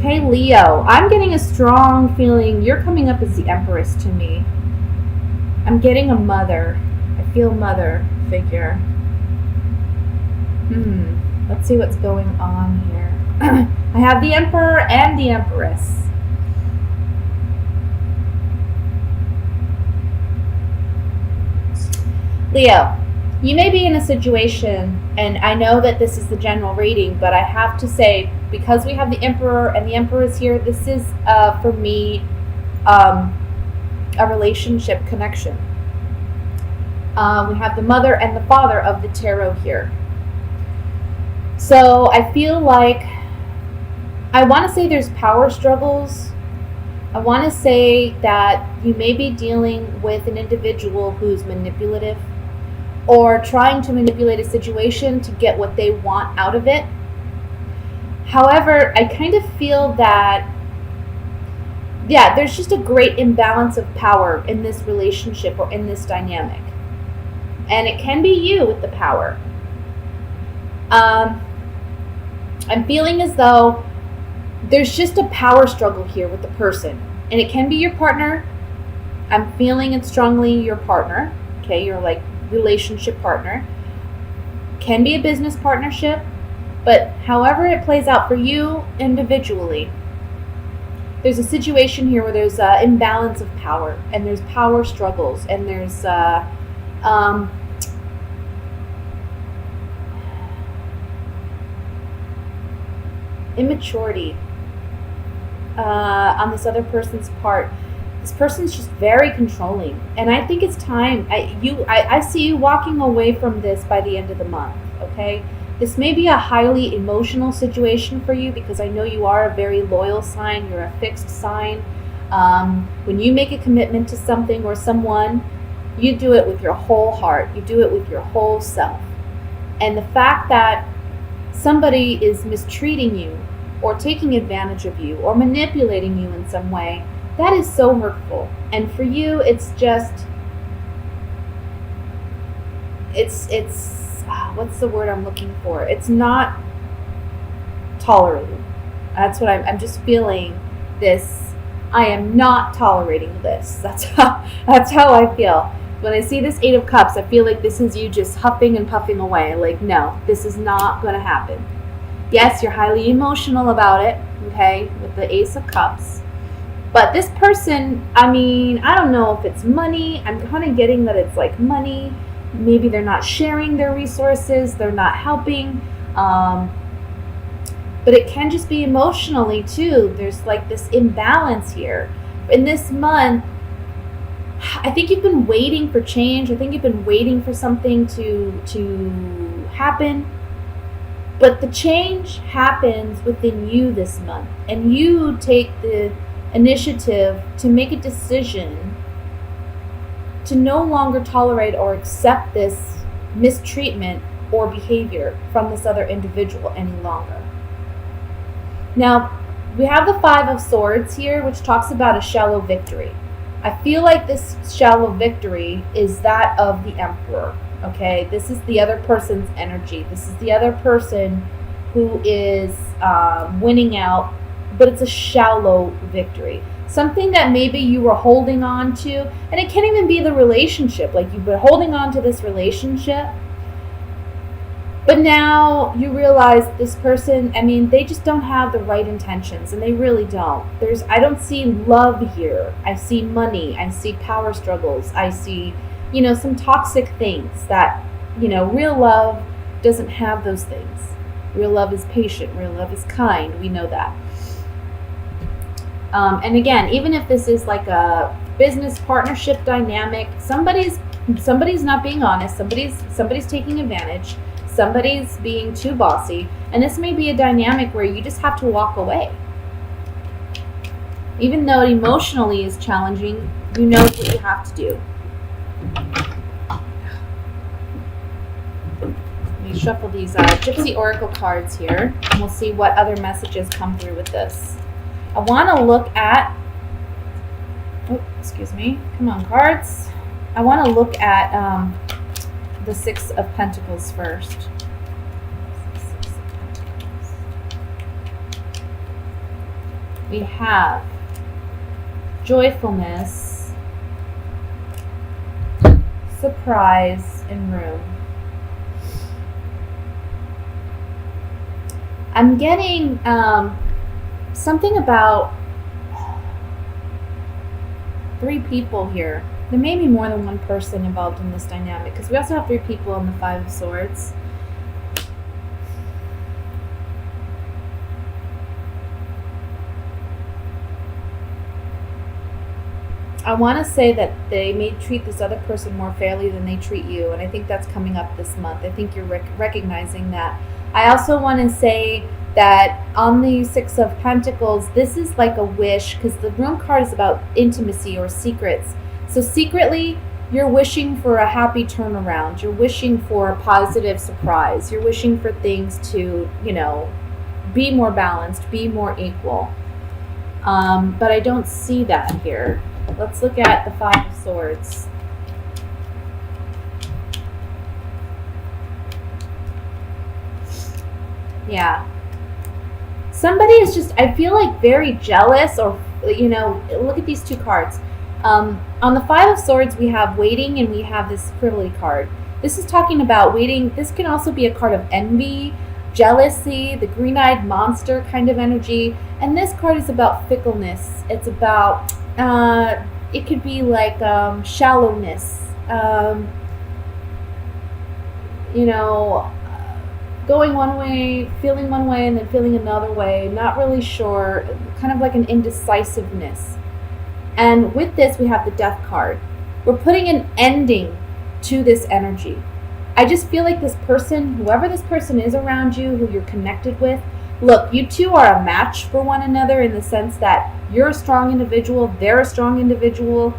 Okay, Leo, I'm getting a strong feeling you're coming up as the Empress to me. I'm getting a mother. I feel mother figure. Let's see what's going on here. I have the Emperor and the Empress. Leo, you may be in a situation, and I know that this is the general reading, but I have to say, because we have the Emperor and the Empress here, this is, for me, a relationship connection. We have the mother and the father of the tarot here. So I feel like, I want to say there's power struggles. I want to say that you may be dealing with an individual who's manipulative or trying to manipulate a situation to get what they want out of it. However, I kind of feel that, there's just a great imbalance of power in this relationship or in this dynamic. And it can be you with the power. I'm feeling as though there's just a power struggle here with the person. And it can be your partner. I'm feeling it strongly your partner. Okay, your relationship partner. Can be a business partnership. But however it plays out for you individually, there's a situation here where there's an imbalance of power. And there's power struggles. And there's immaturity on this other person's part. This person's just very controlling, and I think it's time. I see you walking away from this by the end of the month. Okay, this may be a highly emotional situation for you because I know you are a very loyal sign. You're a fixed sign. When you make a commitment to something or someone, you do it with your whole heart. You do it with your whole self. And the fact that somebody is mistreating you or taking advantage of you or manipulating you in some way, that is so hurtful. And for you, it's just, it's what's the word I'm looking for? It's not tolerated. That's what I'm just feeling this. I am not tolerating this. That's how I feel. When I see this Eight of Cups, I feel like this is you just huffing and puffing away. Like, no, this is not going to happen. Yes, you're highly emotional about it, okay, with the Ace of Cups. But this person, I mean, I don't know if it's money. I'm kind of getting that it's like money. Maybe they're not sharing their resources. They're not helping. But it can just be emotionally, too. There's like this imbalance here. In this month, I think you've been waiting for change. I think you've been waiting for something to happen. But the change happens within you this month. And you take the initiative to make a decision to no longer tolerate or accept this mistreatment or behavior from this other individual any longer. Now, we have the Five of Swords here, which talks about a shallow victory. I feel like this shallow victory is that of the Emperor, okay? This is the other person's energy. This is the other person who is winning out, but it's a shallow victory. Something that maybe you were holding on to, and it can't even be the relationship. Like, you've been holding on to this relationship, but now you realize this person, I mean, they just don't have the right intentions, and they really don't. I don't see love here. I see money. I see power struggles. I see, some toxic things that, real love doesn't have those things. Real love is patient. Real love is kind. We know that. And again, even if this is like a business partnership dynamic, somebody's not being honest. Somebody's taking advantage. Somebody's being too bossy, and this may be a dynamic where you just have to walk away. Even though it emotionally is challenging, you know what you have to do. Let me shuffle these Gypsy Oracle cards here, and we'll see what other messages come through with this. I want to look at, come on, cards. I want to look at the Six of Pentacles first. we have joyfulness, surprise, and room. I'm getting something about 3 people here. There may be more than one person involved in this dynamic because we also have 3 people on the 5 of Swords. I want to say that they may treat this other person more fairly than they treat you, and I think that's coming up this month. I think you're recognizing that. I also want to say that on the 6 of Pentacles, this is like a wish, because the Room card is about intimacy or secrets. So secretly, you're wishing for a happy turnaround. You're wishing for a positive surprise. You're wishing for things to, be more balanced, be more equal. But I don't see that here. Let's look at the 5 of Swords. Yeah. Somebody is just, I feel like, very jealous, or, look at these 2 cards. On the 5 of Swords, we have waiting and we have this frivolity card. This is talking about waiting. This can also be a card of envy, jealousy, the green-eyed monster kind of energy. And this card is about fickleness. It's about, it could be like shallowness, going one way, feeling one way, and then feeling another way, not really sure, kind of like an indecisiveness. And with this, we have the Death card. We're putting an ending to this energy. I just feel like this person, whoever this person is around you, who you're connected with, look, you two are a match for one another in the sense that you're a strong individual, they're a strong individual.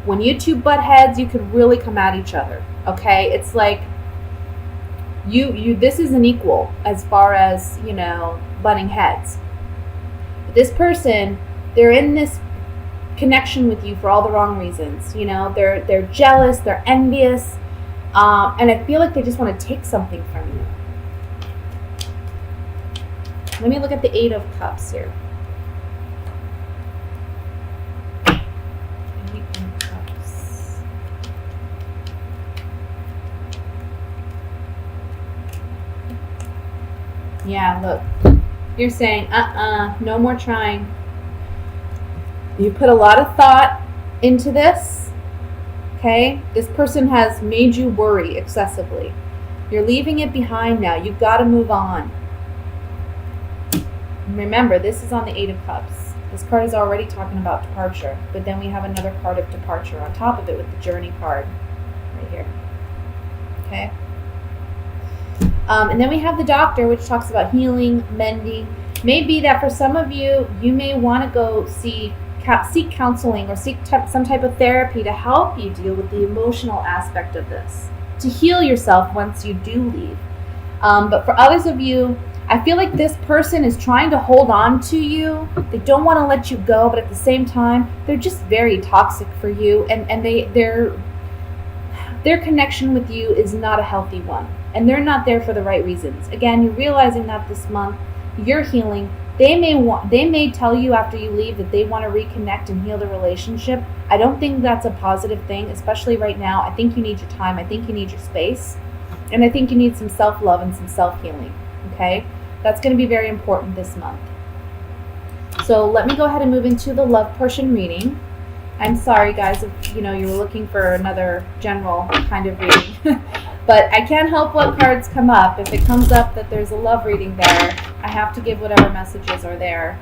When you two butt heads, you could really come at each other, okay? It's like, this is an equal as far as, butting heads. But this person, they're in this connection with you for all the wrong reasons. They're jealous, they're envious, and I feel like they just want to take something from you. Let me look at the 8 of Cups here. 8 of Cups. Yeah, look. You're saying, no more trying. You put a lot of thought into this, okay? This person has made you worry excessively. You're leaving it behind now. You've got to move on. Remember, this is on the 8 of Cups. This card is already talking about departure, but then we have another card of departure on top of it with the Journey card right here. Okay? And then we have the Doctor, which talks about healing, mending. Maybe that for some of you, you may want to go seek counseling or seek some type of therapy to help you deal with the emotional aspect of this, to heal yourself once you do leave. But for others of you, I feel like this person is trying to hold on to you. They don't want to let you go, but at the same time, they're just very toxic for you, and their connection with you is not a healthy one, and they're not there for the right reasons. Again, you're realizing that this month, you're healing. They may tell you after you leave that they want to reconnect and heal the relationship. I don't think that's a positive thing, especially right now. I think you need your time. I think you need your space. And I think you need some self-love and some self-healing, okay? That's going to be very important this month. So let me go ahead and move into the love portion reading. I'm sorry, guys, if you were looking for another general kind of reading. But I can't help what cards come up. If it comes up that there's a love reading there, I have to give whatever messages are there.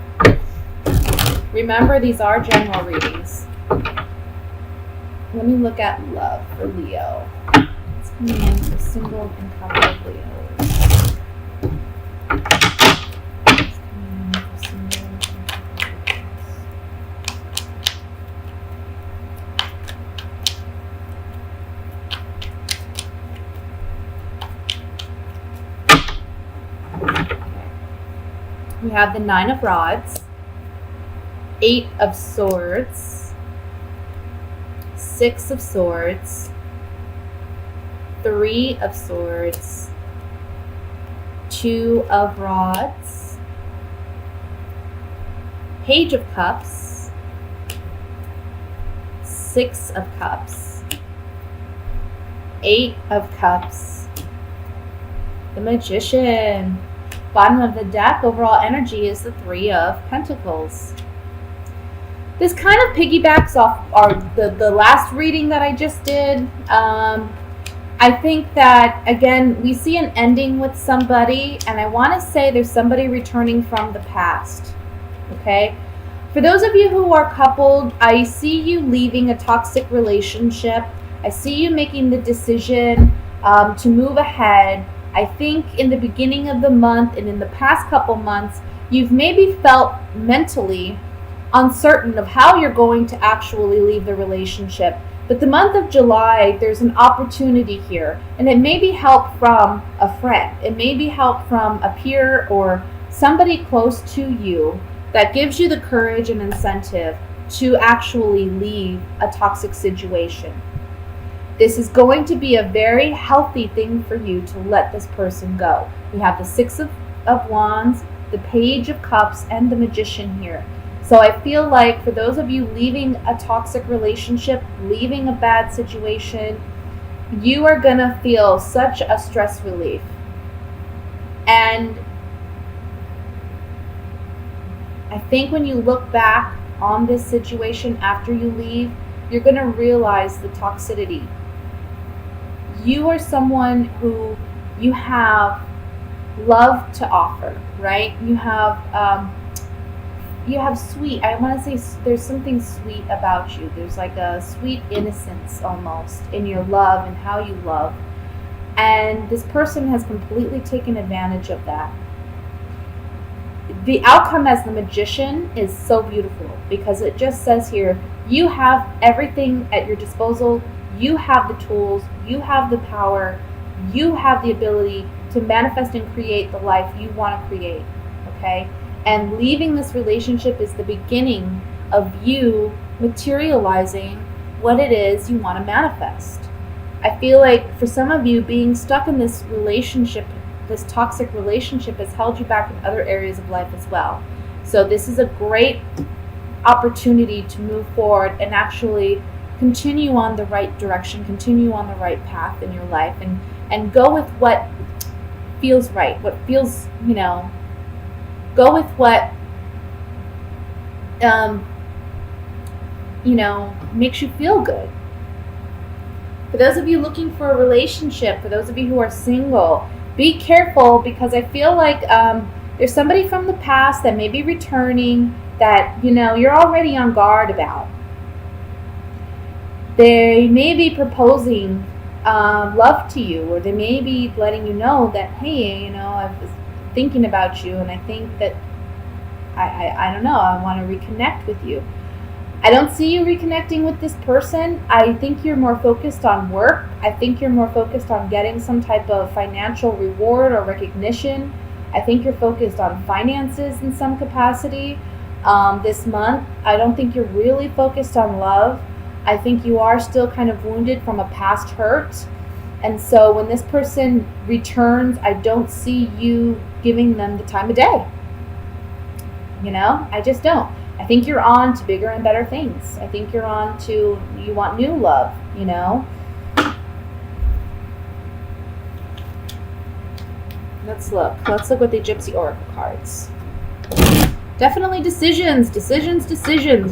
Remember, these are general readings. Let me look at love for Leo. It's coming in for single and couple of Leos. It's coming in for single and couple of Leos. We have the 9 of Rods, 8 of Swords, 6 of Swords, 3 of Swords, 2 of Rods, Page of Cups, Six of Cups, Eight of Cups, the Magician. Bottom of the deck, overall energy is the Three of Pentacles. This kind of piggybacks off the last reading that I just did. I think that, again, we see an ending with somebody, and I want to say there's somebody returning from the past, okay? For those of you who are coupled, I see you leaving a toxic relationship. I see you making the decision to move ahead. I think in the beginning of the month and in the past couple months, you've maybe felt mentally uncertain of how you're going to actually leave the relationship. But the month of July, there's an opportunity here, and it may be help from a friend. It may be help from a peer or somebody close to you that gives you the courage and incentive to actually leave a toxic situation. This is going to be a very healthy thing for you to let this person go. We have the Six of Wands, the Page of Cups, and the Magician here. So I feel like for those of you leaving a toxic relationship, leaving a bad situation, you are going to feel such a stress relief. And I think when you look back on this situation after you leave, you're going to realize the toxicity. You are someone who you have love to offer, right? You have sweet, I want to say there's something sweet about you. There's like a sweet innocence almost in your love and how you love. And this person has completely taken advantage of that. The outcome as the Magician is so beautiful because it just says here, you have everything at your disposal. You have the tools. You have the power. You have the ability to manifest and create the life you want to create, okay? And leaving this relationship is the beginning of you materializing what it is you want to manifest. I feel like for some of you, being stuck in this relationship, this toxic relationship, has held you back in other areas of life as well. So this is a great opportunity to move forward and actually continue on the right direction, continue on the right path in your life, and go with what feels right, what feels, go with what, makes you feel good. For those of you looking for a relationship, for those of you who are single, be careful because I feel like there's somebody from the past that may be returning that, you're already on guard about. They may be proposing love to you, or they may be letting you know that, hey, I was thinking about you, and I think that I don't know, I want to reconnect with you. I don't see you reconnecting with this person. I think you're more focused on work. I think you're more focused on getting some type of financial reward or recognition. I think you're focused on finances in some capacity this month. I don't think you're really focused on love. I think you are still kind of wounded from a past hurt. And so when this person returns, I don't see you giving them the time of day. I just don't. I think you're on to bigger and better things. I think you're on to, you want new love, Let's look with the Gypsy Oracle cards. Definitely decisions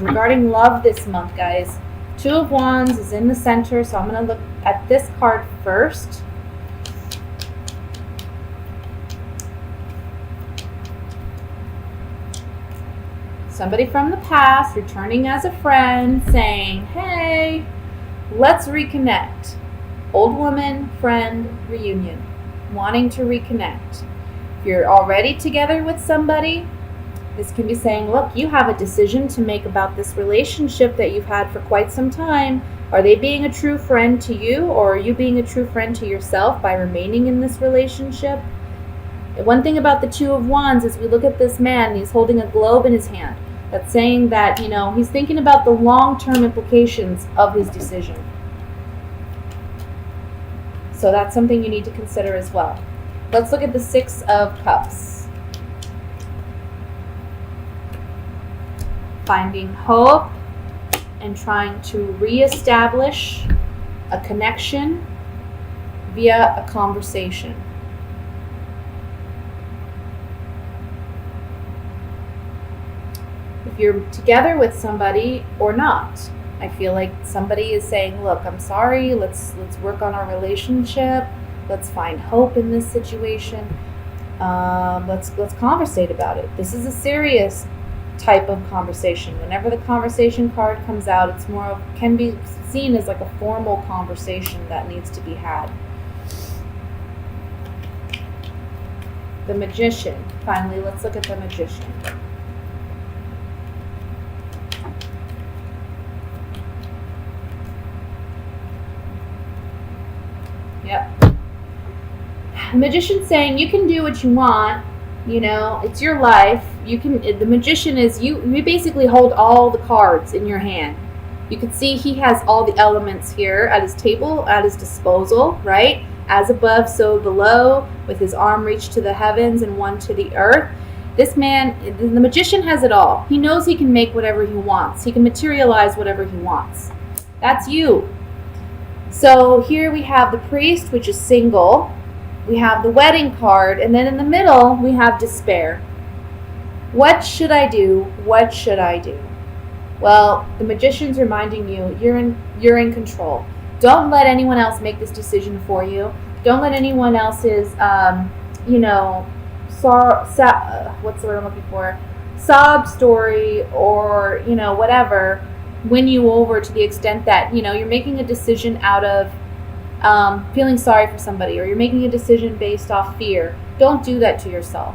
regarding love this month, guys. Two of Wands is in the center, so I'm going to look at this card first. Somebody from the past returning as a friend saying, hey, let's reconnect. Old woman, friend, reunion. Wanting to reconnect. If you're already together with somebody, this can be saying, look, you have a decision to make about this relationship that you've had for quite some time. Are they being a true friend to you, or are you being a true friend to yourself by remaining in this relationship? One thing about the Two of Wands is we look at this man, and he's holding a globe in his hand. That's saying that, he's thinking about the long-term implications of his decision. So that's something you need to consider as well. Let's look at the Six of Cups. finding hope and trying to reestablish a connection via a conversation. If you're together with somebody or not, I feel like somebody is saying, look, I'm sorry, let's work on our relationship, let's find hope in this situation, let's conversate about it. This is a serious type of conversation. Whenever the conversation card comes out, it's more of, can be seen as like a formal conversation that needs to be had. The Magician. Finally, let's look at the Magician. Yep. The Magician's saying you can do what you want. You know, it's your life. You can. The Magician is you basically hold all the cards in your hand. You can see he has all the elements here at his table, at his disposal, right? As above, so below, with his arm reached to the heavens and one to the earth. This man, the Magician, has it all. He knows he can make whatever he wants. He can materialize whatever he wants. That's you. So here we have the Priest, which is single. We have the Wedding card, and then in the middle we have Despair. What should I do? What should I do? Well, the Magician's reminding you, you're in control. Don't let anyone else make this decision for you. Don't let anyone else's, what's the word I'm looking for? Sob story or, whatever, win you over to the extent that, you're making a decision out of feeling sorry for somebody, or you're making a decision based off fear. Don't do that to yourself.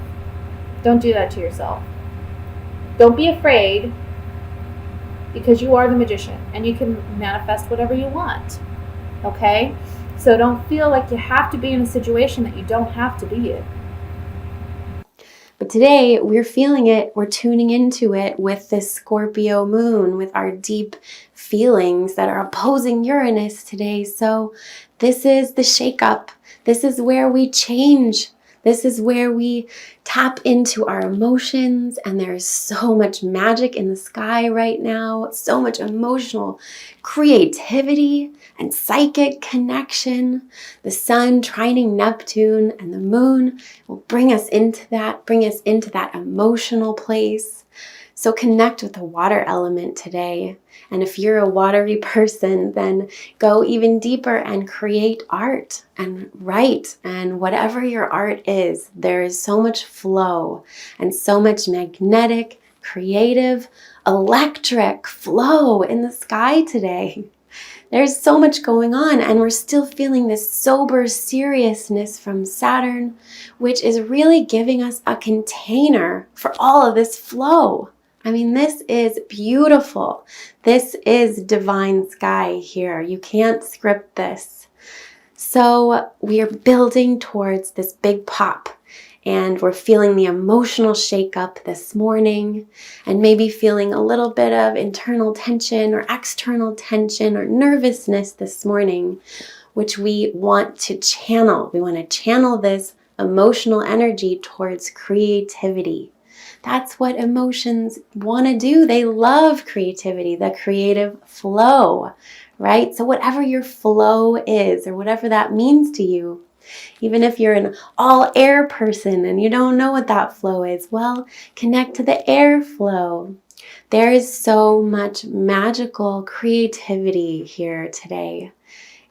Don't do that to yourself. Don't be afraid, because you are the Magician and you can manifest whatever you want. Okay? So don't feel like you have to be in a situation that you don't have to be in. But today we're feeling it, we're tuning into it with this Scorpio moon, with our deep feelings that are opposing Uranus today. So this is the shakeup. This is where we change. This is where we tap into our emotions, and there's so much magic in the sky right now, so much emotional creativity and psychic connection. The sun trining Neptune and the moon will bring us into that emotional place. So connect with the water element today. And if you're a watery person, then go even deeper and create art and write. And whatever your art is, there is so much flow and so much magnetic, creative, electric flow in the sky today. There's so much going on, and we're still feeling this sober seriousness from Saturn, which is really giving us a container for all of this flow. I mean, this is beautiful. This is divine sky here. You can't script this. So we are building towards this big pop, and we're feeling the emotional shakeup this morning, and maybe feeling a little bit of internal tension or external tension or nervousness this morning, which we want to channel. We want to channel this emotional energy towards creativity. That's what emotions want to do. They love creativity, the creative flow, right? So whatever your flow is, or whatever that means to you, even if you're an all air person and you don't know what that flow is, well, connect to the air flow. There is so much magical creativity here today.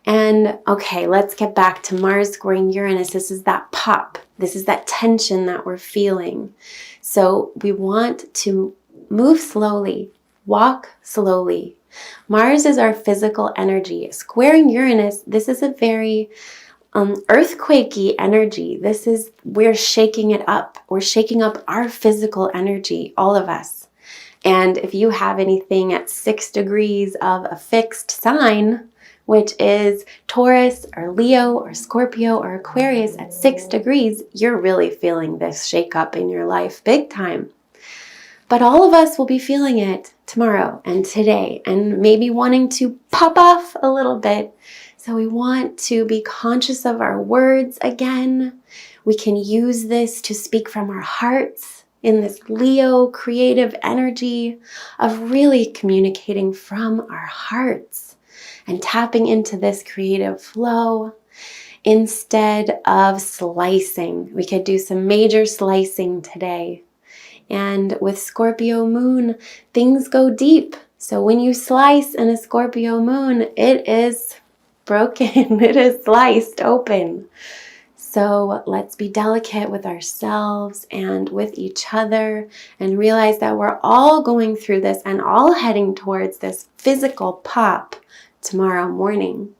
And okay, let's get back to Mars squaring Uranus. This is that pop. This is that tension that we're feeling. So we want to move slowly, walk slowly. Mars is our physical energy. Squaring Uranus, this is a very earthquakey energy. We're shaking it up. We're shaking up our physical energy, all of us. And if you have anything at 6 degrees of a fixed sign, which is Taurus or Leo or Scorpio or Aquarius at 6 degrees, you're really feeling this shakeup in your life big time. But all of us will be feeling it tomorrow and today, and maybe wanting to pop off a little bit. So we want to be conscious of our words again. We can use this to speak from our hearts. in this Leo creative energy of really communicating from our hearts and tapping into this creative flow instead of slicing. We could do some major slicing today. And with Scorpio moon, things go deep. So when you slice in a Scorpio moon, it is broken. It is sliced open. So let's be delicate with ourselves and with each other and realize that we're all going through this and all heading towards this physical pop tomorrow morning.